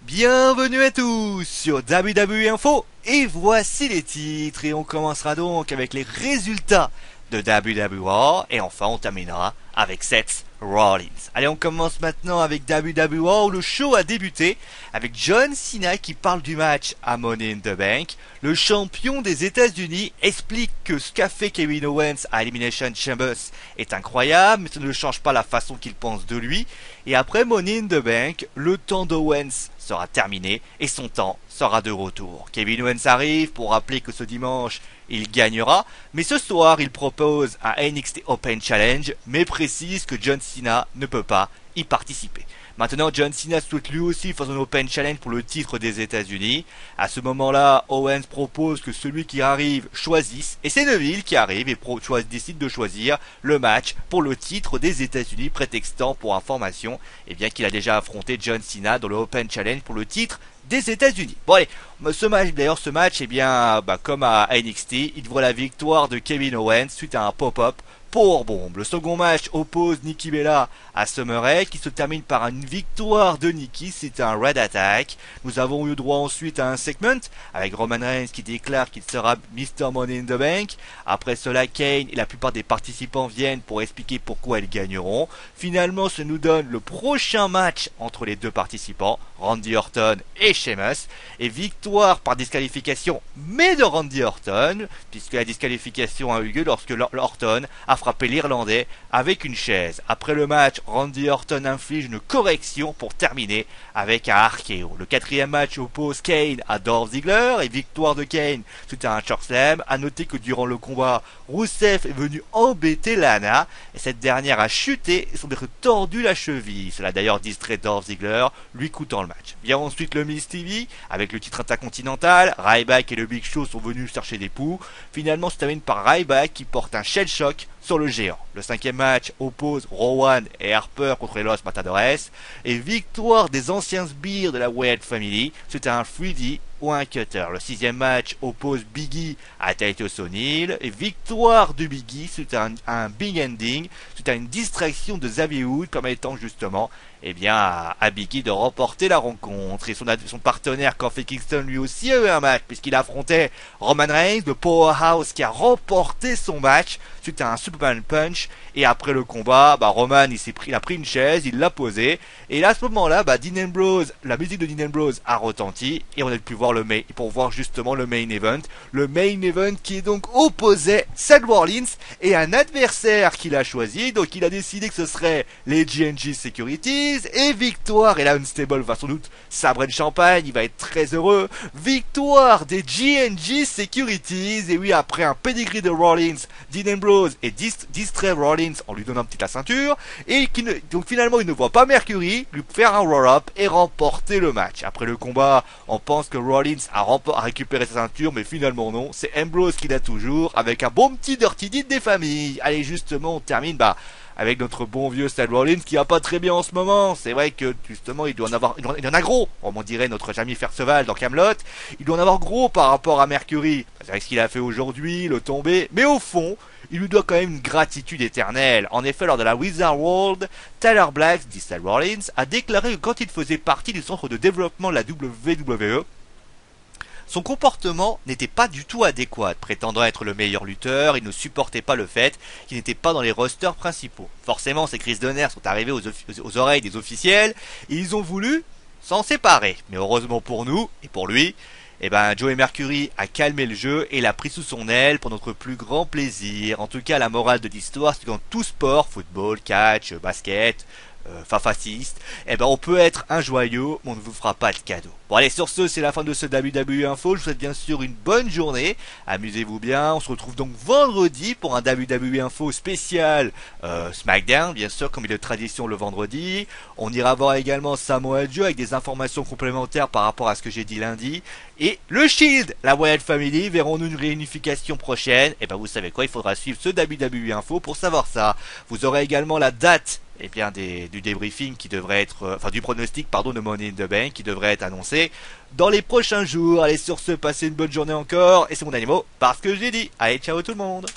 Bienvenue à tous sur WWE Info et voici les titres et on commencera donc avec les résultats de WWE et enfin on terminera avec Seth Rollins. Allez, on commence maintenant avec WWE où le show a débuté avec John Cena qui parle du match à Money in the Bank. Le champion des États-Unis explique que ce qu'a fait Kevin Owens à Elimination Chambers est incroyable, mais ça ne change pas la façon qu'il pense de lui. Et après Money in the Bank, le temps d'Owens sera terminé et son temps sera de retour. Kevin Owens arrive pour rappeler que ce dimanche il gagnera, mais ce soir il propose un NXT Open Challenge, mais précise que John Cena ne peut pas y participer. Maintenant, John Cena souhaite lui aussi faire un Open Challenge pour le titre des États-Unis. À ce moment-là, Owens propose que celui qui arrive choisisse, et c'est Neville qui arrive et décide de choisir le match pour le titre des États-Unis, prétextant pour information, qu'il a déjà affronté John Cena dans le Open Challenge pour le titre des États-Unis. Bon allez, ce match, comme à NXT, il voit la victoire de Kevin Owens suite à un pop-up pour bombe. Le second match oppose Nikki Bella à Summer Rae qui se termine par une victoire de Nikki, c'est un Red Attack. Nous avons eu droit ensuite à un segment avec Roman Reigns qui déclare qu'il sera Mr. Money in the Bank. Après cela, Kane et la plupart des participants viennent pour expliquer pourquoi ils gagneront. Finalement, ça nous donne le prochain match entre les deux participants, Randy Orton et Sheamus, et victoire par disqualification, mais de Randy Orton, puisque la disqualification a eu lieu lorsque Orton a frappé l'Irlandais avec une chaise. Après le match, Randy Orton inflige une correction pour terminer avec un RKO. Le quatrième match oppose Kane à Dolph Ziggler et victoire de Kane suite à un chokeslam. À noter que durant le combat, Rusev est venu embêter Lana et cette dernière a chuté et semble être tordu la cheville. Cela a d'ailleurs distrait Dolph Ziggler, lui coûtant le match. Vient ensuite le Miz TV avec le titre intercontinental. Ryback et le Big Show sont venus chercher des poux. Finalement, se termine par Ryback qui porte un shell shock sur le géant. Le cinquième match oppose Rowan et Harper contre les Los Matadores et victoire des anciens sbires de la Wyatt Family suite à un 3D ou un cutter. Le sixième match oppose Biggie à Titus O'Neil et victoire de Biggie suite à un big ending, suite à une distraction de Xavier Wood permettant justement à Biggie de remporter la rencontre. Et son partenaire Kofi Kingston lui aussi a eu un match puisqu'il affrontait Roman Reigns, le Powerhouse qui a remporté son match suite à un Superman Punch. Et après le combat, Roman il a pris une chaise, il l'a posée et là à ce moment-là, Dean Ambrose, la musique de Dean Ambrose a retenti et on a pu voir pour voir justement le main event. Le main event qui est donc opposait Seth Rollins et un adversaire qu'il a choisi. Donc il a décidé que ce serait les GNG Securities et victoire. Et là Unstable va sans doute sabrer le champagne, il va être très heureux. Victoire des GNG Securities. Et oui, après un pedigree de Rollins, Dean Ambrose et distrait Rollins en lui donnant un petit la ceinture. Et donc finalement il ne voit pas Mercury lui faire un roll-up et remporter le match. Après le combat, on pense que Rollins a récupéré sa ceinture, mais finalement non, c'est Ambrose qui l'a toujours, avec un bon petit dirty deed des familles. Allez, justement, on termine avec notre bon vieux Seth Rollins qui va pas très bien en ce moment. C'est vrai que justement il en a gros, comme on dirait notre Jamie Perceval dans Camelot. Il doit en avoir gros par rapport à Mercury. C'est vrai ce qu'il a fait aujourd'hui, le tomber, mais au fond, il lui doit quand même une gratitude éternelle. En effet, lors de la Wizard World, Tyler Black, dit Seth Rollins, a déclaré que quand il faisait partie du centre de développement de la WWE, son comportement n'était pas du tout adéquat. Prétendant être le meilleur lutteur, il ne supportait pas le fait qu'il n'était pas dans les rosters principaux. Forcément, ces crises de nerfs sont arrivées aux oreilles des officiels et ils ont voulu s'en séparer. Mais heureusement pour nous et pour lui, Joey Mercury a calmé le jeu et l'a pris sous son aile pour notre plus grand plaisir. En tout cas, la morale de l'histoire, c'est que dans tout sport, football, catch, basket, fasciste, on peut être un joyau, mais on ne vous fera pas de cadeau. Bon allez, sur ce, c'est la fin de ce WWE Info. Je vous souhaite bien sûr une bonne journée. Amusez-vous bien. On se retrouve donc vendredi pour un WWE Info spécial SmackDown, bien sûr, comme il est de tradition le vendredi. On ira voir également Samoa Joe avec des informations complémentaires par rapport à ce que j'ai dit lundi. Et le Shield, la Wyatt Family, verrons-nous une réunification prochaine? Vous savez quoi, il faudra suivre ce WWE Info pour savoir ça. Vous aurez également la date du débriefing qui devrait être, du pronostic, de Money in the Bank qui devrait être annoncé dans les prochains jours. Allez, sur ce, passez une bonne journée encore, et c'est mon animaux, parce que j'ai dit. Allez, ciao tout le monde!